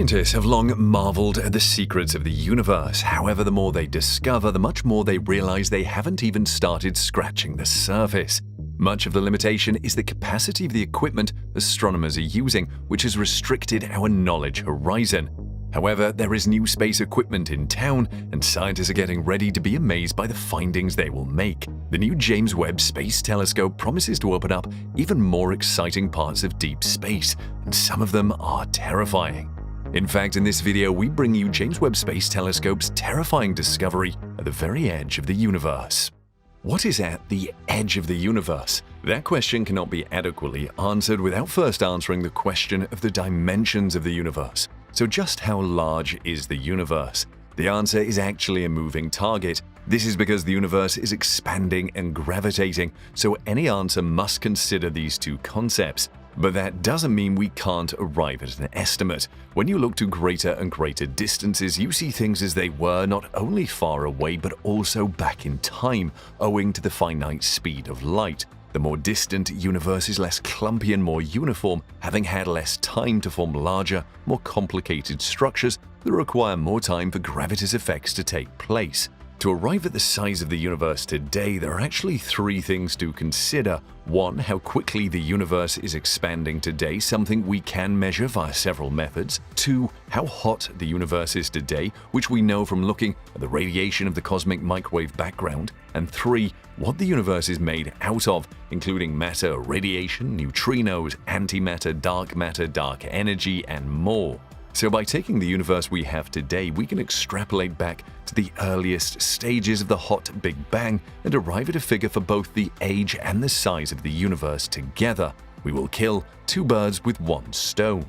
Scientists have long marveled at the secrets of the universe. However, the more they discover, the much more they realize they haven't even started scratching the surface. Much of the limitation is the capacity of the equipment astronomers are using, which has restricted our knowledge horizon. However, there is new space equipment in town, and scientists are getting ready to be amazed by the findings they will make. The new James Webb Space Telescope promises to open up even more exciting parts of deep space, and some of them are terrifying. In fact, in this video, we bring you James Webb Space Telescope's terrifying discovery at the very edge of the universe. What is at the edge of the universe? That question cannot be adequately answered without first answering the question of the dimensions of the universe. So just how large is the universe? The answer is actually a moving target. This is because the universe is expanding and gravitating, so any answer must consider these two concepts. But that doesn't mean we can't arrive at an estimate. When you look to greater and greater distances, you see things as they were, not only far away but also back in time, owing to the finite speed of light. The more distant universe is less clumpy and more uniform, having had less time to form larger, more complicated structures that require more time for gravita's effects to take place. To arrive at the size of the universe today, there are actually three things to consider. One, how quickly the universe is expanding today, something we can measure via several methods. Two, how hot the universe is today, which we know from looking at the radiation of the cosmic microwave background. And three, what the universe is made out of, including matter, radiation, neutrinos, antimatter, dark energy, and more. So by taking the universe we have today, we can extrapolate back to the earliest stages of the hot Big Bang and arrive at a figure for both the age and the size of the universe together. We will kill two birds with one stone.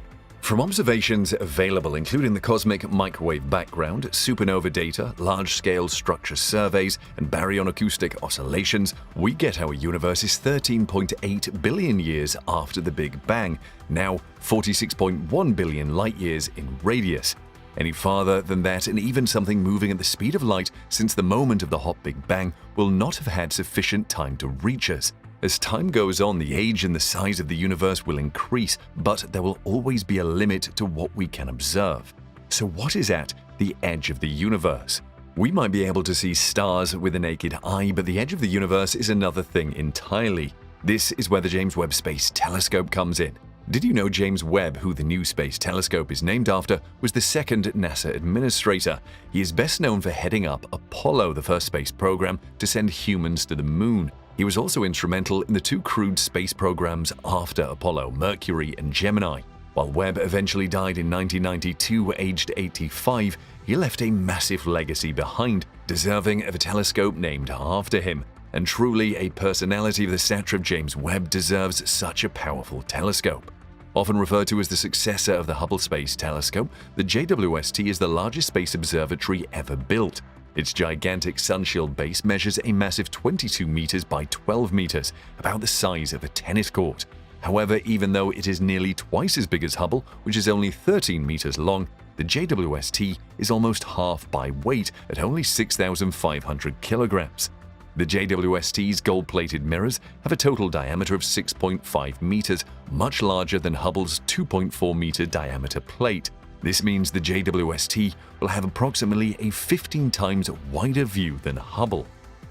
From observations available, including the cosmic microwave background, supernova data, large-scale structure surveys, and baryon-acoustic oscillations, we get our universe is 13.8 billion years after the Big Bang, now 46.1 billion light-years in radius. Any farther than that, and even something moving at the speed of light since the moment of the hot Big Bang will not have had sufficient time to reach us. As time goes on, the age and the size of the universe will increase, but there will always be a limit to what we can observe. So what is at the edge of the universe? We might be able to see stars with the naked eye, but the edge of the universe is another thing entirely. This is where the James Webb Space Telescope comes in. Did you know James Webb, who the new space telescope is named after, was the second NASA administrator? He is best known for heading up Apollo, the first space program to send humans to the moon. He was also instrumental in the two crewed space programs after Apollo, Mercury and Gemini. While Webb eventually died in 1992, aged 85, he left a massive legacy behind, deserving of a telescope named after him. And truly, a personality of the stature of James Webb deserves such a powerful telescope. Often referred to as the successor of the Hubble Space Telescope, the JWST is the largest space observatory ever built. Its gigantic sunshield base measures a massive 22 meters by 12 meters, about the size of a tennis court. However, even though it is nearly twice as big as Hubble, which is only 13 meters long, the JWST is almost half by weight at only 6,500 kilograms. The JWST's gold-plated mirrors have a total diameter of 6.5 meters, much larger than Hubble's 2.4-meter diameter plate. This means the JWST will have approximately a 15 times wider view than Hubble.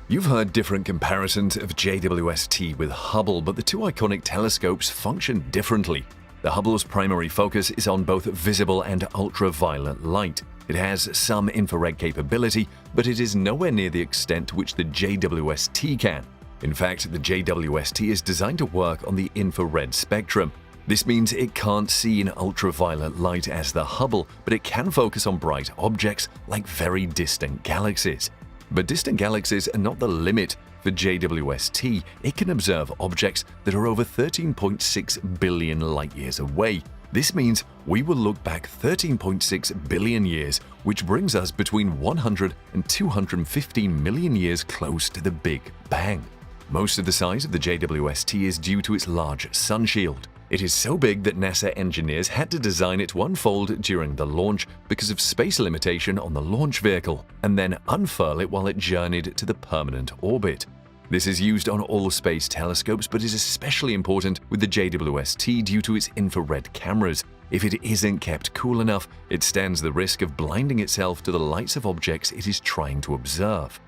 You've heard different comparisons of JWST with Hubble, but the two iconic telescopes function differently. The Hubble's primary focus is on both visible and ultraviolet light. It has some infrared capability, but it is nowhere near the extent to which the JWST can. In fact, the JWST is designed to work on the infrared spectrum. This means it can't see in ultraviolet light as the Hubble, but it can focus on bright objects like very distant galaxies. But distant galaxies are not the limit for JWST. It can observe objects that are over 13.6 billion light-years away. This means we will look back 13.6 billion years, which brings us between 100 and 215 million years close to the Big Bang. Most of the size of the JWST is due to its large sunshield. It is so big that NASA engineers had to design it to unfold during the launch because of space limitation on the launch vehicle, and then unfurl it while it journeyed to the permanent orbit. This is used on all space telescopes, but is especially important with the JWST due to its infrared cameras. If it isn't kept cool enough, it stands the risk of blinding itself to the lights of objects it is trying to observe.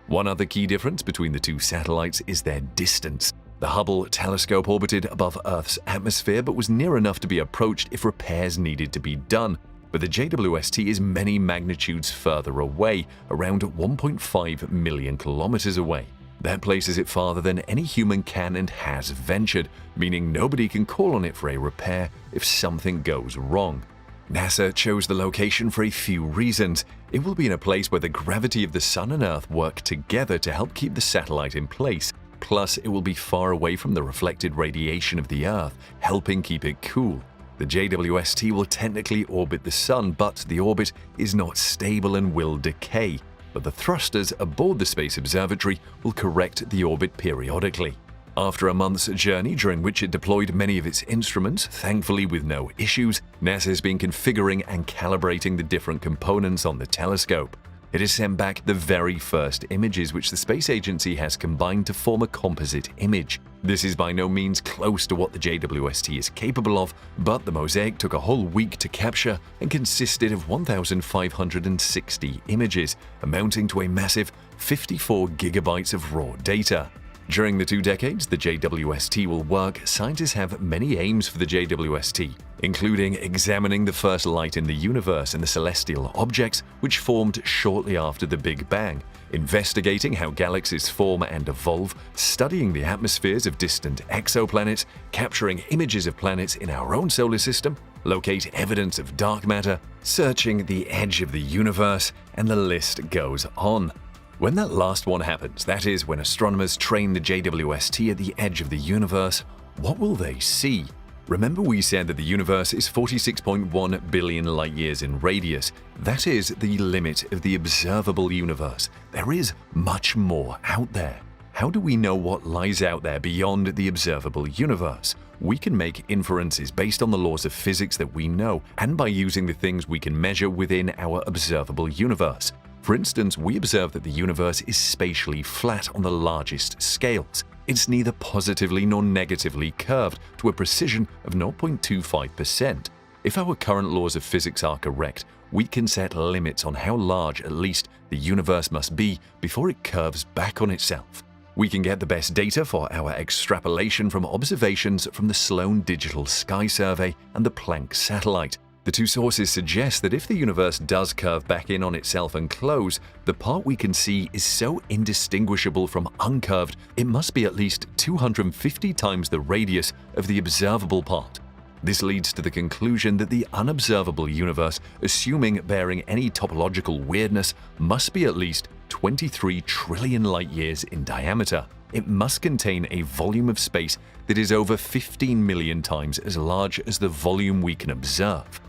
One other key difference between the two satellites is their distance. The Hubble telescope orbited above Earth's atmosphere but was near enough to be approached if repairs needed to be done. But the JWST is many magnitudes further away, around 1.5 million kilometers away. That places it farther than any human can and has ventured, meaning nobody can call on it for a repair if something goes wrong. NASA chose the location for a few reasons. It will be in a place where the gravity of the Sun and Earth work together to help keep the satellite in place. Plus, it will be far away from the reflected radiation of the Earth, helping keep it cool. The JWST will technically orbit the Sun, but the orbit is not stable and will decay. But the thrusters aboard the Space Observatory will correct the orbit periodically. After a month's journey during which it deployed many of its instruments, thankfully with no issues, NASA has been configuring and calibrating the different components on the telescope. It has sent back the very first images which the space agency has combined to form a composite image. This is by no means close to what the JWST is capable of, but the mosaic took a whole week to capture and consisted of 1,560 images, amounting to a massive 54 gigabytes of raw data. During the 2 decades the JWST will work, scientists have many aims for the JWST, including examining the first light in the universe and the celestial objects which formed shortly after the Big Bang, investigating how galaxies form and evolve, studying the atmospheres of distant exoplanets, capturing images of planets in our own solar system, locate evidence of dark matter, searching the edge of the universe, and the list goes on. When that last one happens, that is, when astronomers train the JWST at the edge of the universe, what will they see? Remember we said that the universe is 46.1 billion light-years in radius. That is the limit of the observable universe. There is much more out there. How do we know what lies out there beyond the observable universe? We can make inferences based on the laws of physics that we know and by using the things we can measure within our observable universe. For instance, we observe that the universe is spatially flat on the largest scales. It's neither positively nor negatively curved to a precision of 0.25%. If our current laws of physics are correct, we can set limits on how large, at least, the universe must be before it curves back on itself. We can get the best data for our extrapolation from observations from the Sloan Digital Sky Survey and the Planck satellite. The two sources suggest that if the universe does curve back in on itself and close, the part we can see is so indistinguishable from uncurved it must be at least 250 times the radius of the observable part. This leads to the conclusion that the unobservable universe, assuming bearing any topological weirdness, must be at least 23 trillion light-years in diameter. It must contain a volume of space that is over 15 million times as large as the volume we can observe.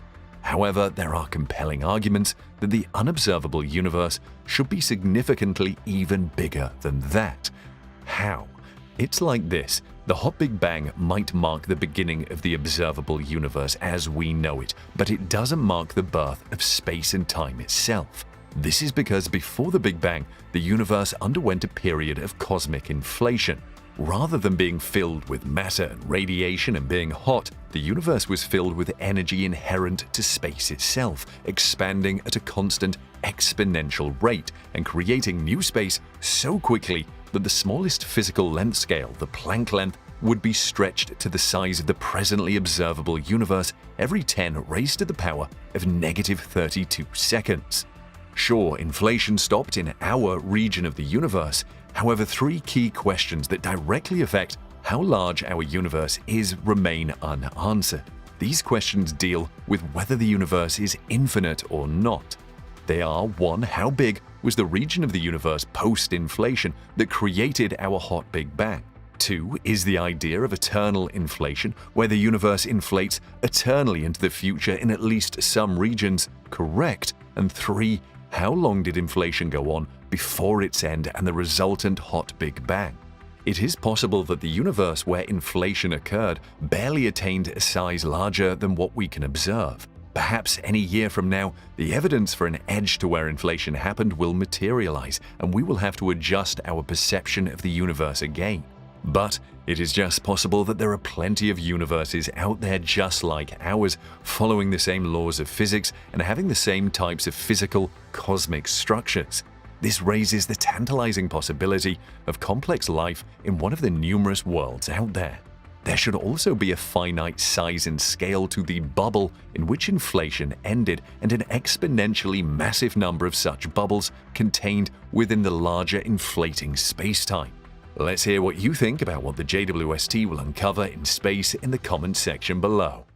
However, there are compelling arguments that the unobservable universe should be significantly even bigger than that. How? It's like this. The Hot Big Bang might mark the beginning of the observable universe as we know it, but it doesn't mark the birth of space and time itself. This is because before the Big Bang, the universe underwent a period of cosmic inflation. Rather than being filled with matter and radiation and being hot, the universe was filled with energy inherent to space itself, expanding at a constant exponential rate and creating new space so quickly that the smallest physical length scale, the Planck length, would be stretched to the size of the presently observable universe every 10 raised to the power of -32 seconds. Sure, inflation stopped in our region of the universe. However, 3 key questions that directly affect how large our universe is remain unanswered. These questions deal with whether the universe is infinite or not. They are 1. How big was the region of the universe post-inflation that created our hot Big Bang? 2. Is the idea of eternal inflation, where the universe inflates eternally into the future in at least some regions, correct? And 3. How long did inflation go on before its end and the resultant hot Big Bang? It is possible that the universe where inflation occurred barely attained a size larger than what we can observe. Perhaps any year from now, the evidence for an edge to where inflation happened will materialize, and we will have to adjust our perception of the universe again. But it is just possible that there are plenty of universes out there just like ours, following the same laws of physics and having the same types of physical, cosmic structures. This raises the tantalizing possibility of complex life in one of the numerous worlds out there. There should also be a finite size and scale to the bubble in which inflation ended, and an exponentially massive number of such bubbles contained within the larger inflating space-time. Let's hear what you think about what the JWST will uncover in space in the comments section below.